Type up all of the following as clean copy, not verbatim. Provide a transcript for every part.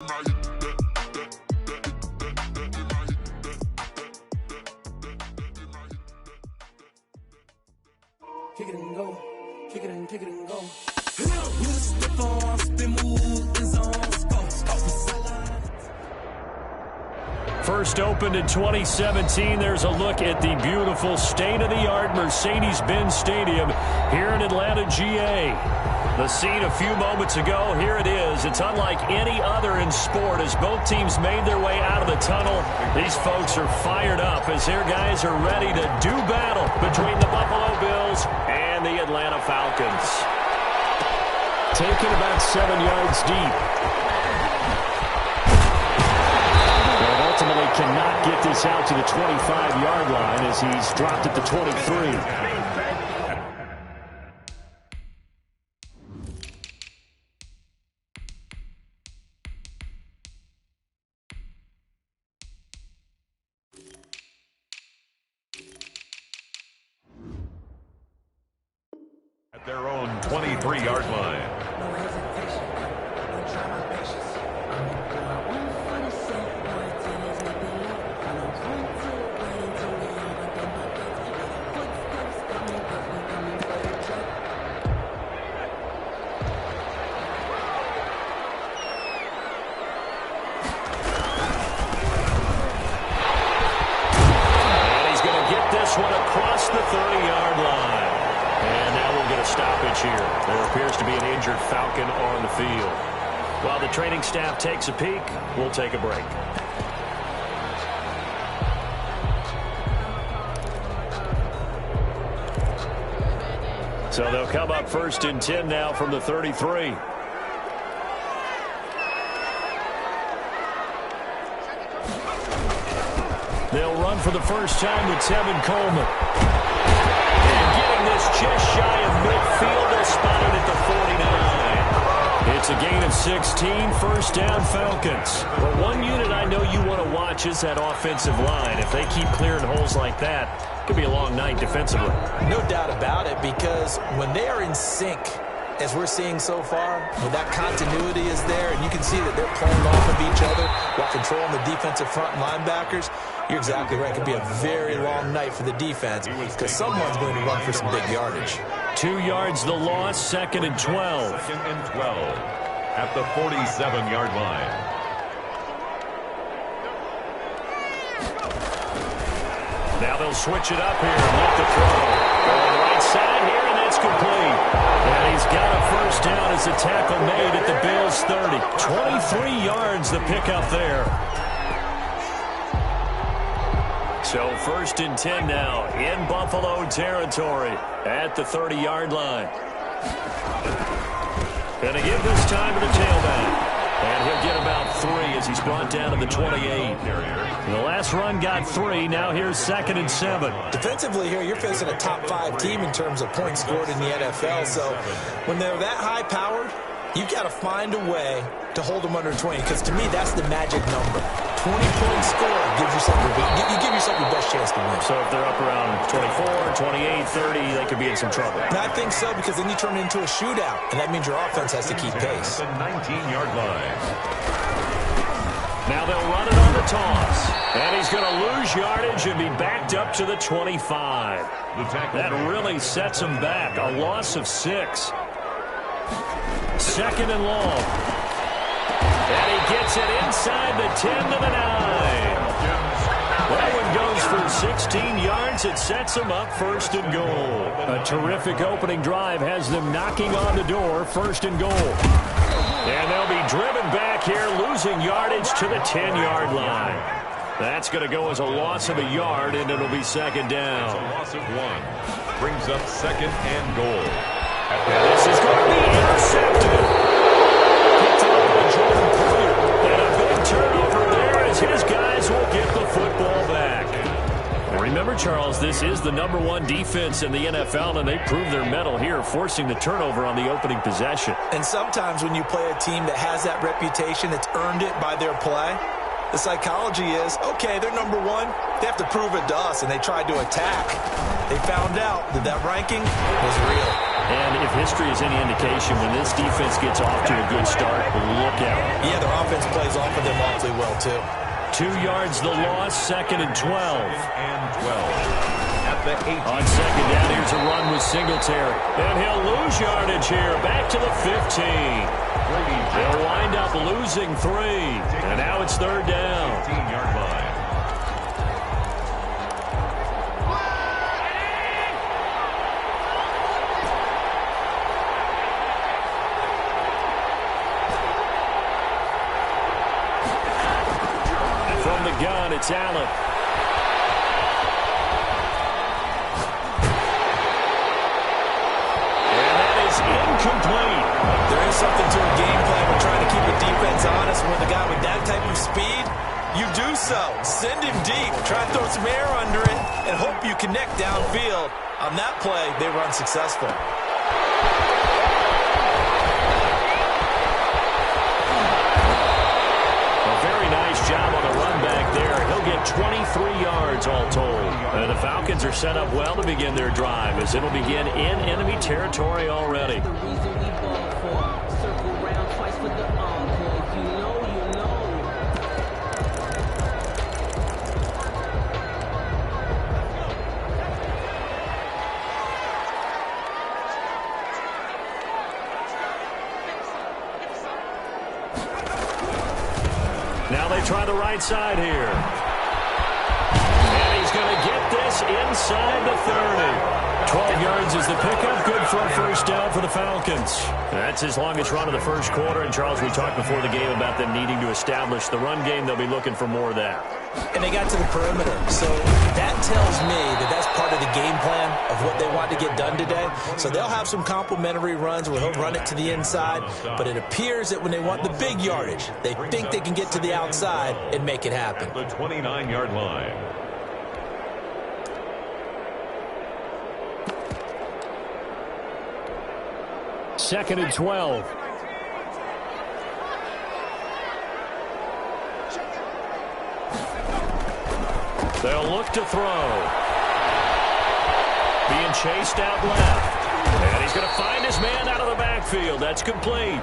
Kick it and go. Kick it and go. First opened in 2017. There's a look at the beautiful state-of-the-art Mercedes-Benz Stadium here in Atlanta, GA. The scene a few moments ago, here it is. It's unlike any other in sport as both teams made their way out of the tunnel. These folks are fired up as their guys are ready to do battle between the Buffalo Bills and the Atlanta Falcons. Taken about 7 yards deep. And ultimately cannot get this out to the 25-yard line as he's dropped at the 23. At their own 23-yard line. And he's going to get this one across the 30-yard line. And now we'll get a stoppage here. There appears to be an injured Falcon on the field. While the training staff takes a peek, we'll take a break. So they'll come up 1st and 10 now from the 33. They'll run for the first time with Tevin Coleman. This just shy of midfield is spotted at the 49. It's a gain of 16, first down Falcons. But one unit I know you want to watch is that offensive line. If they keep clearing holes like that, it could be a long night defensively. No doubt about it, because when they are in sync, as we're seeing so far, when that continuity is there, and you can see that they're playing off of each other while controlling the defensive front linebackers, you're exactly right. It could be a very long night for the defense because someone's going to run for some big yardage. 2 yards the loss, 2nd and 12. 2nd and 12 at the 47-yard line. Now they'll switch it up here and let the throw. On the right side here, and that's complete. And he's got a first down as the tackle made at the Bills' 30. 23 yards the pickup there. So 1st and 10 now in Buffalo territory at the 30-yard line. Going to give this time to the tailback. And he'll get about 3 as he's brought down to the 28. The last run got 3. Now here's 2nd and 7. Defensively here, you're facing a top-5 team in terms of points scored in the NFL. So when they're that high-powered, you've got to find a way to hold them under 20. Because to me, that's the magic number. 20-point score gives yourself you give yourself your best chance to win. So if they're up around 24, 28, 30, they could be in some trouble. And I think so, because then you turn it into a shootout, and that means your offense has to keep pace. The 19-yard line. Now they'll run it on the toss. And he's going to lose yardage and be backed up to the 25. That really sets him back. A loss of 6. 2nd and long. And he gets it inside the 10 to the 9. That one goes for 16 yards. It sets him up 1st and goal. A terrific opening drive has them knocking on the door, 1st and goal. And they'll be driven back here, losing yardage to the 10-yard line. That's going to go as a loss of a yard, and it'll be 2nd down. A loss of 1. Brings up 2nd and goal. And this is going to be intercepted. Picked up by Jordan Poyer. And a big turnover there as his guys will get the football back. Remember, Charles, this is the #1 defense in the NFL, and they proved their mettle here, forcing the turnover on the opening possession. And sometimes when you play a team that has that reputation, that's earned it by their play, The psychology is, okay, they're number one. They have to prove it to us, and they tried to attack. They found out that that ranking was real. And if history is any indication, when this defense gets off to a good start, look out. Yeah, their offense plays off of them awfully well, too. 2 yards the loss, 2nd and 12. And 12. At the 18. On 2nd down, here's a run with Singletary. And he'll lose yardage here, back to the 15. They'll wind up losing 3. And now it's 3rd down. 15-yard line. From the gun, it's Allen. And that is incomplete. There is something to a game plan when trying to keep the defense honest. With a guy with that type of speed, you do so. Send him deep. Try to throw some air under it and hope you connect downfield. On that play, they were unsuccessful. Job on the run back there. He'll get 23 yards all told. And the Falcons are set up well to begin their drive as it'll begin in enemy territory already. Now they try the right side here. And he's going to get this inside the 30. 12 yards is the pickup. Good for a first down for the Falcons. That's his longest run of the first quarter. And, Charles, we talked before the game about them needing to establish the run game. They'll be looking for more of that. And they got to the perimeter. So that tells me that that's part of the game plan of what they want to get done today. So they'll have some complimentary runs where he'll run it to the inside. But it appears that when they want the big yardage, they think they can get to the outside and make it happen. The 29-yard line. Second and 12. They'll look to throw. Being chased out left. And he's going to find his man out of the backfield. That's complete.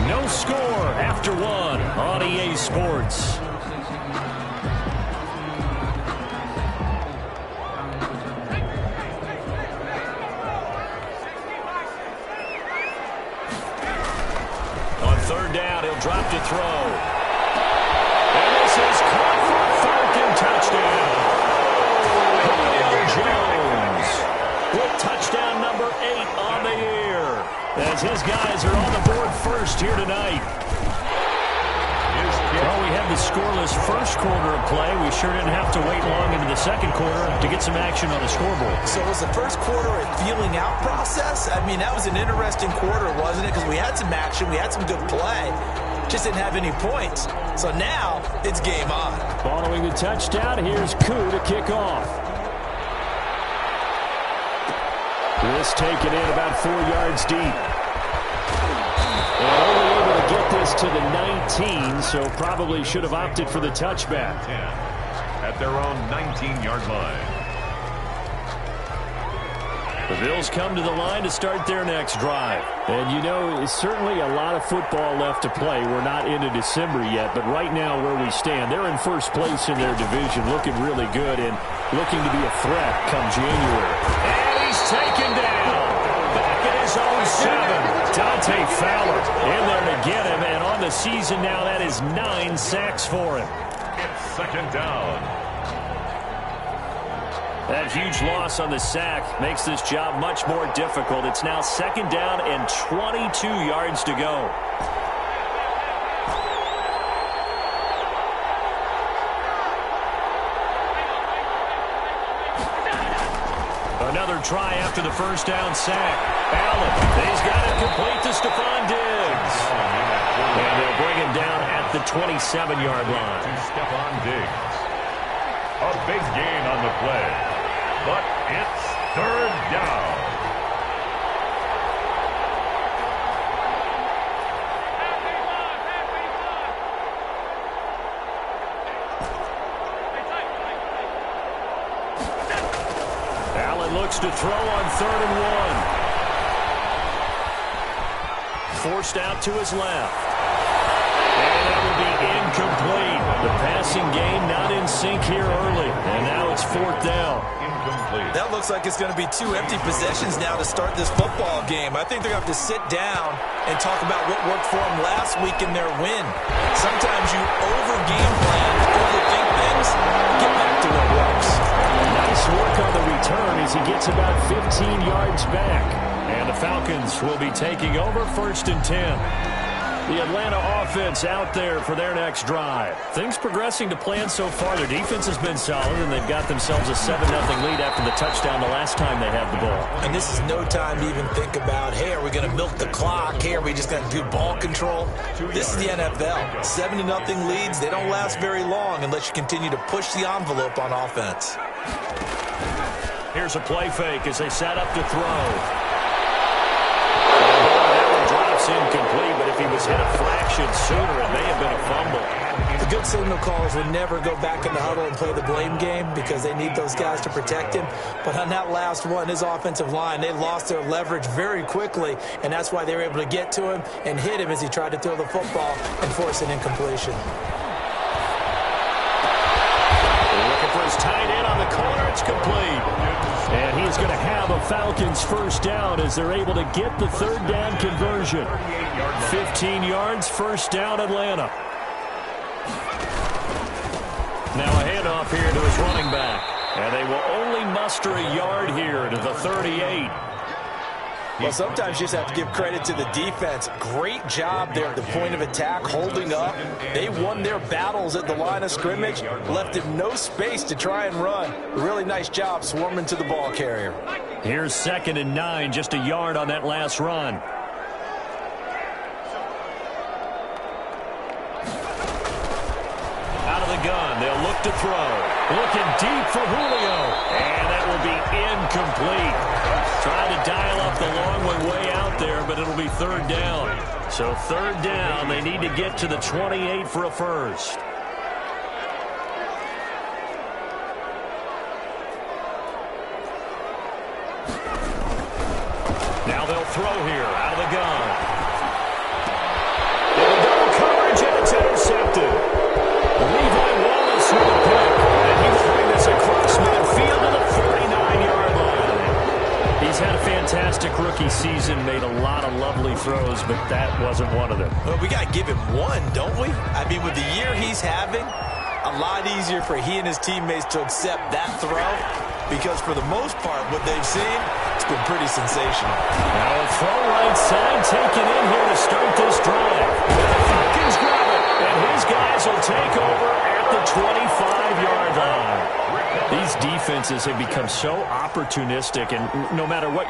No score after 1 on EA Sports. On 3rd down, he'll drop to throw. And this is caught for a Falcon touchdown. Jones with touchdown number 8 on the year. As his guys are on the board first here tonight. Well, we had the scoreless first quarter of play. We sure didn't have to wait long into the second quarter to get some action on the scoreboard. So was the first quarter a feeling out process? I mean, that was an interesting quarter, wasn't it? Because we had some action, we had some good play. Just didn't have any points. So now it's game on. Following the touchdown, here's Koo to kick off. This taken in about 4 yards deep. And only able to get this to the 19, so probably should have opted for the touchback. 10 at their own 19-yard line. The Bills come to the line to start their next drive. And, you know, it's certainly a lot of football left to play. We're not into December yet, but right now where we stand, they're in first place in their division, looking really good and looking to be a threat come January. And he's taken down. Back at his own 7. Dante Fowler in there to get him. And on the season now, that is 9 sacks for him. It's 2nd down. That huge loss on the sack makes this job much more difficult. It's now 2nd down and 22 yards to go. Another try after the first down sack. Allen, he's got it complete to Stephon Diggs. And they'll bring him down at the 27-yard line. To Stephon Diggs. A big gain on the play. But it's 3rd down. looks to throw on 3rd and 1. Forced out to his left. And that will be incomplete. The passing game not in sync here early. And now it's 4th down. Incomplete. That looks like it's going to be 2 empty possessions now to start this football game. I think they're going to have to sit down and talk about what worked for them last week in their win. Sometimes you over-game plan, overthink things, get back to what works. Nice work on the return as he gets about 15 yards back. And the Falcons will be taking over 1st and 10. The Atlanta offense out there for their next drive. Things progressing to plan so far. Their defense has been solid, and they've got themselves a 7-0 lead after the touchdown the last time they had the ball. And this is no time to even think about, hey, are we going to milk the clock? Hey, are we just going to do ball control? This is the NFL. 7-0 leads, they don't last very long unless you continue to push the envelope on offense. Here's a play fake as they set up to throw. Incomplete, but if he was hit a fraction sooner, it may have been a fumble. The good signal callers would never go back in the huddle and play the blame game because they need those guys to protect him. But on that last one, his offensive line, they lost their leverage very quickly, and that's why they were able to get to him and hit him as he tried to throw the football and force an incompletion. Looking for his tight end on the corner. It's complete. And he's going to have a Falcons 1st down as they're able to get the 3rd down conversion. 15 yards, 1st down, Atlanta. Now a handoff here to his running back. And they will only muster a yard here to the 38. Well, sometimes you just have to give credit to the defense. Great job there at the point of attack, holding up. They won their battles at the line of scrimmage, left him no space to try and run. Really nice job swarming to the ball carrier. Here's 2nd and 9, just a yard on that last run. Out of the gun, they'll look to throw. Looking deep for Julio. And that will be incomplete. Trying to dial up the long way out there, but it'll be 3rd down. So 3rd down, they need to get to the 28 for a 1st. Now they'll throw here out of the gun. Double coverage, and it's intercepted. Levi Wallace with a pick, and he will bring this across midfield to the 49-yard line. He's had a fantastic rookie season, made a lot of lovely throws, but that wasn't one of them. Well, we got to give him one, don't we? I mean, with the year he's having, a lot easier for he and his teammates to accept that throw because for the most part, what they've seen, it's been pretty sensational. Now a throw right side taken in here to start this drive. The Falcons grab it, and his guys will take over at the 25-yard line. These defenses have become so opportunistic, and no matter what you're